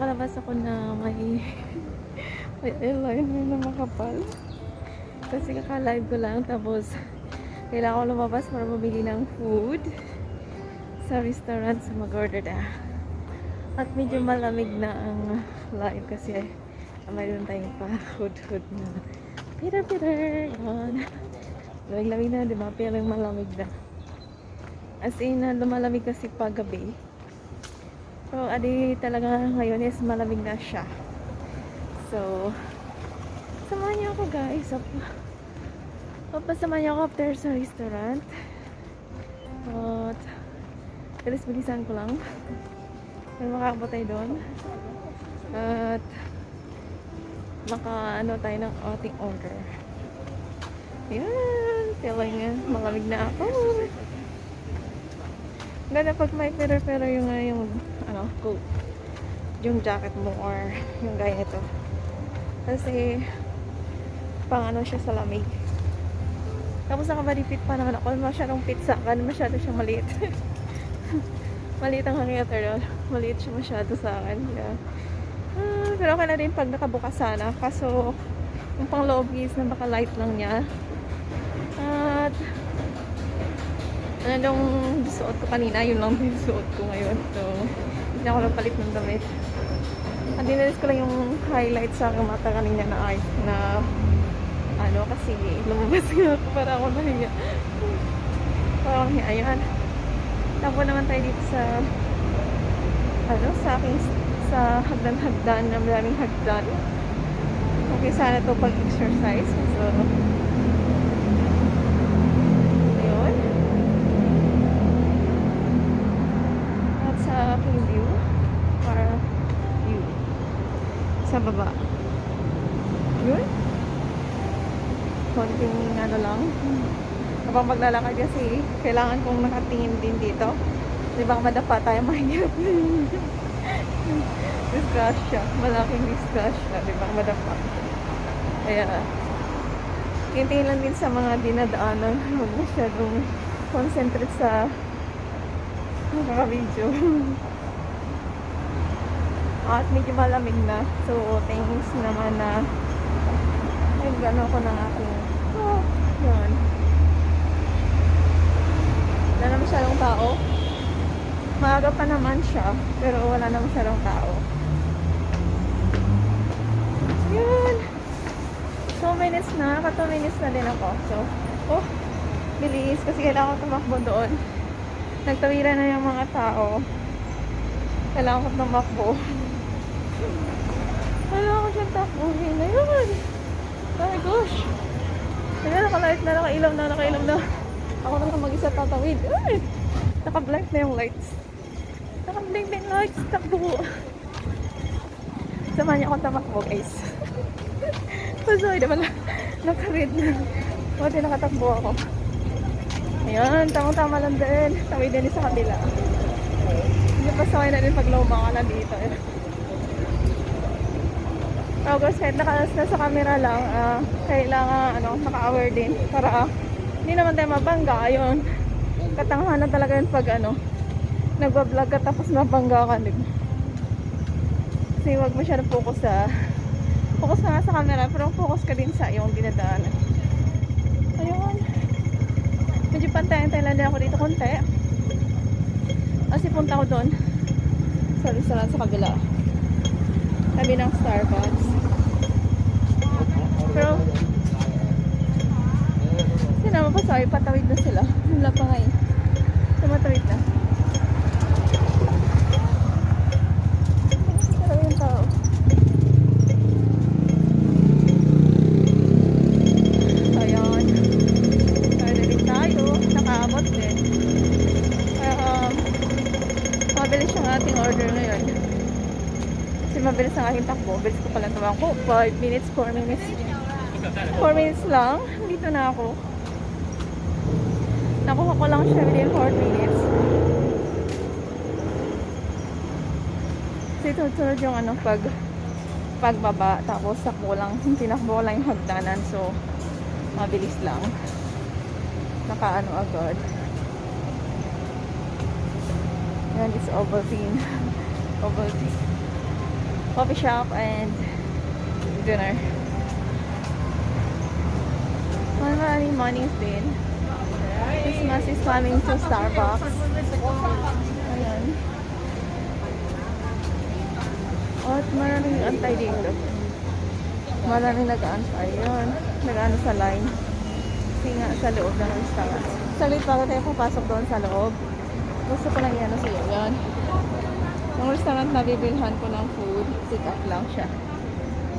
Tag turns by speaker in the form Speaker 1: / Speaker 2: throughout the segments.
Speaker 1: nakalabas ako na may may eyeliner na makapal. Kasi kaka-live ko lang. Tapos, kailangan ko lumabas para bumili ng food sa restaurant sa mag-order na. At medyo malamig na ang live kasi mayroon tayong pa-hood na Peter. Yan. Lamig-lamig na, di ba? Pero malamig na. As in, lumalamig kasi paggabi. So, adi talaga ngayon is malamig na siya. So, samahan niyo ako guys. Samahan niyo ako after sa restaurant. At, bilis-bilisan ko lang. Para makakabot tayo doon. At, maka-ano tayo ng ating order. Yan. Feeling nga, malamig na ako. Ganda pag may pero yung coat. Yung jacket mo or yung gaya nito. Kasi pang siya sa lamig. Tapos nakabody fit pa naman ako. Masyadong fit sa akin. Masyado siyang maliit. Maliit ang hanger. Maliit siya masyado sa akin. Yeah. Pero okay na din pag nakabukas sana. Kaso yung pang loob is na baka light lang niya. At anong suot ko kanina, yun lang yung suot ko ngayon. So, hindi ako napalit ng damit. At dinalis ko lang yung highlight sa aking mata kanina na kasi lumabas nga ako para ako nahiya. Para ako nahiya. Ayan. Tapo naman tayo dito sa sa hagdan-hagdan na maraming hagdan. Okay, sana to pag-exercise. So, view para view sa baba yun konting lang habang maglalakad kasi kailangan kong nakatingin din dito di ba madapa tayo mahirap disgrasya malaking disgrasya di ba madapa kaya tingin lang din sa mga dinadaanan huwag masyadong concentrate sa nakaka-video. At medyo malamig na. So, thanks naman na gano'n ko ng aking yun. Wala na masyadong tao. Maaga pa naman siya. Pero wala na masyadong tao. Yun. 2 minutes na. 2 minutes na din ako. So, bilis. Kasi kailangan ko tumakbo doon. Nagtawiran na yung mga tao. Kailangan ko tumakbo. Kailangan ko siyang takbuhin. Ayun. Oh my gosh. Ayun, nakalight na, nakailaw na. Ako na lang mag-isa tatawid. Ay! Naka-blank na yung lights. Naka-blank na yung lights. Takbo. Samahan niya akong tamakbo, guys. Sorry, diba naka-red na. Buti nakatakbo ako. Ayan, tamang-tama lang din. Tawid din sa kabila. Hindi pa saway na din pag luma ka na dito. Pero guys, kahit nasa camera lang, kailangan naka-aware din. Para hindi naman tayo mabangga. Ayun, katanghanan talaga yun pag nagbablog ka tapos mabangga ka. Diba? Kasi huwag masyadong focus ka nga sa camera, pero focus ka din sa iyong dinadaanan. Ayun. Medyo pantayan-tayan lang din ako dito konti. Kasi punta ko doon sa restaurant sa kabila. Tabi ng Starbucks. Pero hindi naman pa sorry, patawid na sila. Wala pa ngayon. Tumatawid na. Pero yung tao. Mabilis yung ating order ngayon. Kasi mabilis ang aking takbo. Bilis ko pala tumakbo. 5 minutes, 4 minutes. 4 minutes lang. Dito na ako. Nakuha ko lang siya within 4 minutes. Kasi tunod yung pagbaba. Tapos takbo lang. Tinakbo ko lang yung hagdanan. So, mabilis lang. Agad. Yan is Ovaltine. coffee shop and dinner. Maraming mornings din. Christmas is coming to Starbucks. Ayan. At maraming antay dito. Maraming nag-aantay. Ayan. Nag-ano sa line. Kasi nga sa loob ng restaurant. Saglit bago tayo papasok doon sa loob. Gusto ko lang yan sa iyo. Ayan. Yung restaurant na bibilhan ko ng food, pick up lang siya.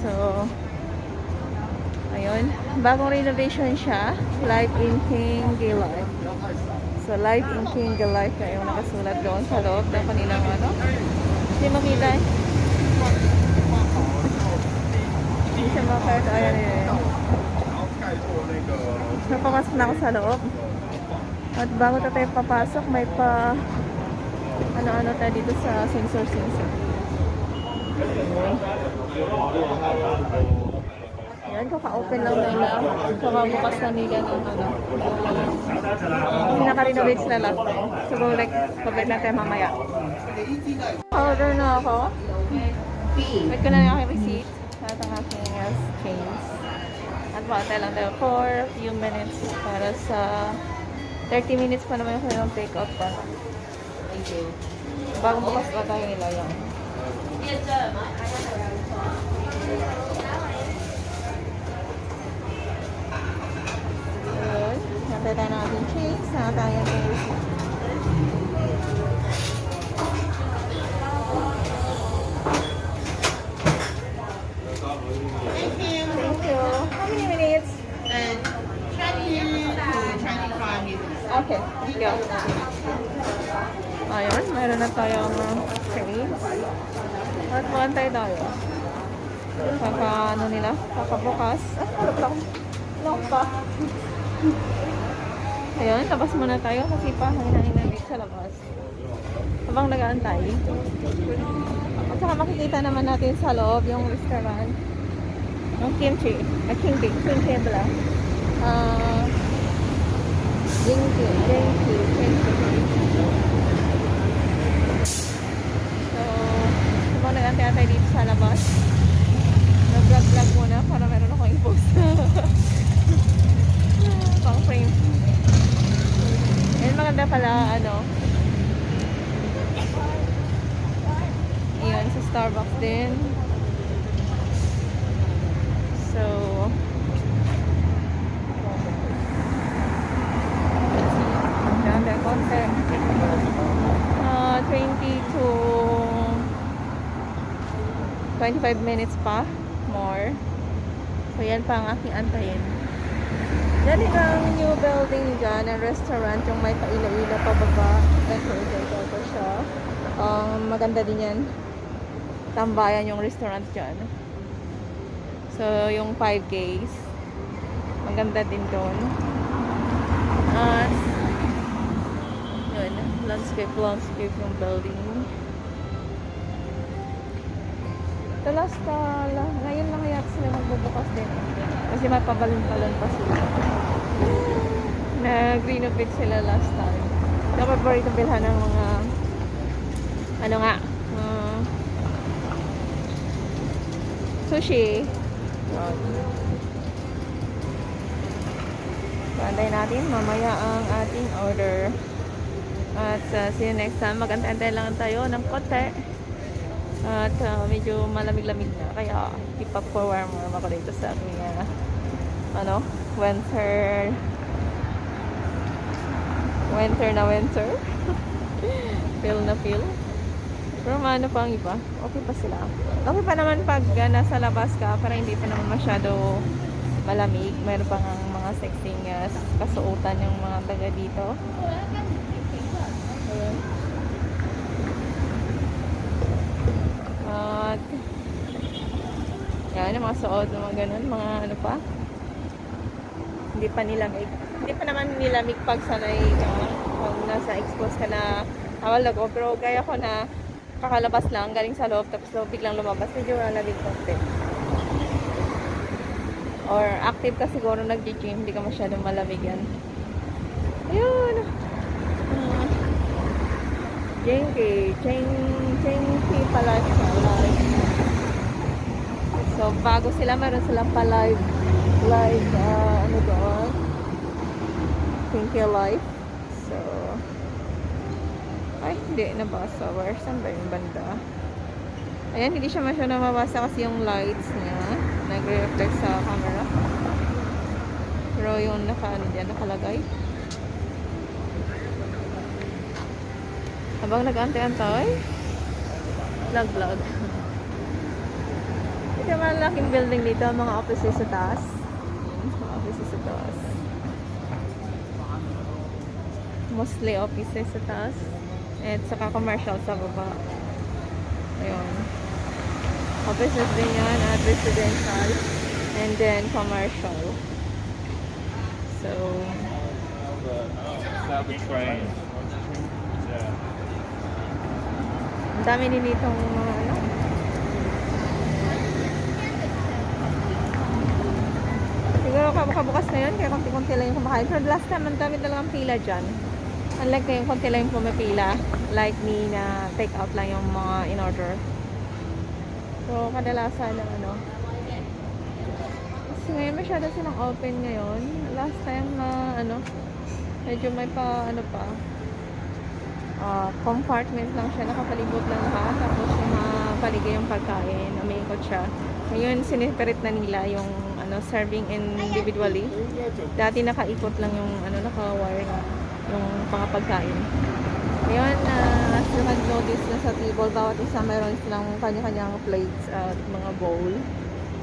Speaker 1: So, ayun. Bagong renovation siya. Live in Genki Life. So, Live in Genki Life na yung nakasulat doon sa loob ng kanilang ano. Hindi makita eh. Hindi siya makita. Ayan yun. Napapasok na ako sa loob. At bago tayo papasok, may pa ano-ano tayo dito sa sensor. Ayan, kaka-open lang nila. Kaka-bukas na nila ng ano. Naka-renovate sila last time. So, like, pabalik natin mamaya. Order na ako. Wait ko na yung aking receipt. At ang aking change. At makatay lang tayo for a few minutes para sa 30 minutes pa naman yung take-out pa. Thank you. Bagong bukas pa tayo nila yan. Ayun. Natay tayo ng ating change. Nakatayan yung receipt. Thank you. How many minutes?
Speaker 2: 25 minutes.
Speaker 1: Okay. Thank you. Ayun. Mayroon na tayong change. At maantay tayo. Kaka ano nila? Kakabukas. Long pa. Ayun. Labas muna tayo kasi pa hangin sa labas. Habang nag-aantay. At saka makikita naman natin sa loob yung restaurant. Yung kimchi. Kimchi pala. Genki. So, habang nag-antay dito sa labas, nag-vlog muna para meron akong i-post. Pang frame. Ayun, maganda pala, ano. Ayan, sa Starbucks din. So, ganda konti. 20 to 25 minutes pa more. So, yan pa ang aking antayin. Yan ang new building dyan, ang restaurant, yung may paila-ila pababa. Ito siya. Maganda din yan. Tambayan yung restaurant dyan. So, yung 5Ks. Maganda din doon. At, yun, landscape yung building. Ngayon lang kaya sila magbubukas din. Kasi may pabalon-palon pa sila. Nag-renovate sila last time. Nakapaborito bilhan ng mga sushi. Paantay natin mamaya ang ating order. At see you next time. Mag-antay lang tayo ng konti. At medyo malamig-lamig na. Kaya ipa-warmer ako dito sa aking winter. Feel na feel. Pero ano pa ang iba? Okay pa sila. Okay pa naman pag nasa labas ka para hindi pa naman masyado malamig. Mayroon pang mga sexing kasuotan yung mga taga dito. Ayan. At yan, yung mga suot, mga ganun, mga ano pa. Hindi pa nilamig. Hindi pa naman nilamig pag sanay pag nasa expose ka na awal ako. Pero gaya ko na kakalabas lang, galing sa loob, tapos biglang lumabas, medyo malamig konti. Or active ka siguro nag-gym, hindi ka masyadong malamig yan. Ayun. Genki pala siya. bago sila, meron silang pa live, ano doon? Genki live. So, ay, hindi nabasa. Saan ba yung banda? Ayan, hindi siya masyado mabasa kasi yung lights niya nagre-reflect sa camera. Pero yung ano dyan, nakalagay. Habang nag-antay-antay, vlog. Ito yung malaking building dito, mga offices sa taas. Mga offices sa taas. Mostly offices sa taas. At saka commercial sa baba. Ayun. Offices din yan at residential. And then commercial. So,
Speaker 2: train.
Speaker 1: ang dami din ditong ano. Siguro kabukas na yun, kaya konti-konti lang yung kumakain. Pero last time, ang dami talagang pila dyan. Unlike ngayon, konti lang yung pumapila. Like me na take out lang yung mga in-order. So, kadalasan na ano. Kasi ngayon masyado silang open ngayon. Last time na ano, medyo may pa ano pa. Compartment lang siya, nakapalibot lang lahat. Tapos yung mga paligay yung pagkain, umiikot siya. Ngayon, siniperate na nila yung ano, serving individually. Dati nakaikot lang yung ano, naka-wire na yung pangapagkain. Ngayon, sila mag-notice na sa table, bawat isa mayroon silang kanya-kanyang plates at mga bowl.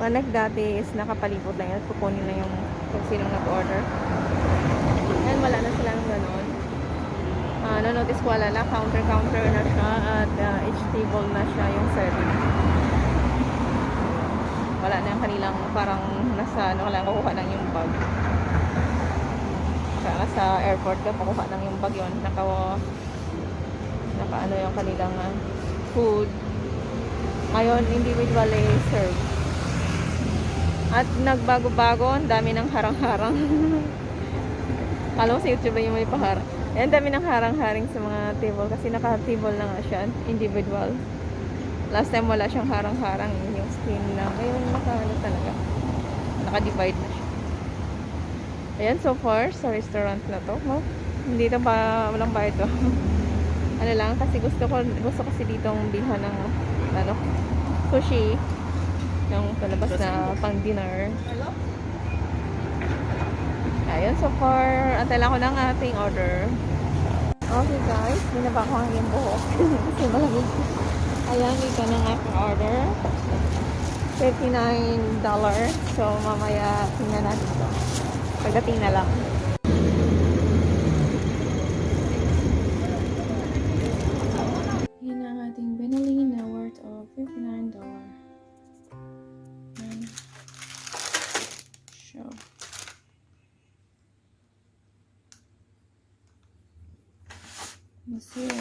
Speaker 1: Panak dati is nakapalibot lang yan, kukunin lang yung kung sinong nag-order. Ngayon, wala na silang ganon. Na-notice ko wala na, counter na siya at each table na siya yung serving. Wala na yung kanilang parang nasa ano lang, kukuha lang yung bag. Kaya sa airport ka, pakuha lang yung bag yun. Naka ano yung kanilang food. Ngayon, individually served. At nagbago-bago, ang dami ng harang-harang. Alam mo sa YouTube ba yung may paharang? Ang dami ng harang-haring sa mga table kasi naka-table na nga siya, individual. Last time wala siyang harang-harang, yung screen lang. Ngayon naka-ano talaga, naka-divide na siya. Ayan, so far sa restaurant na to, no? Hindi ito pa, walang bayad to. Ano lang, kasi gusto kasi ditong bilhan ng ano, sushi, yung palabas na pang dinner. Ayun, so far, antay lang ko ng ating order. Okay guys, binaba ko ang iyong buhok. Kasi malamig. Ayan, ito ng aking order. $39. So, mamaya tingnan natin ito. Pagdating na lang. Yan ang ating binili na worth of $59. So, let's see.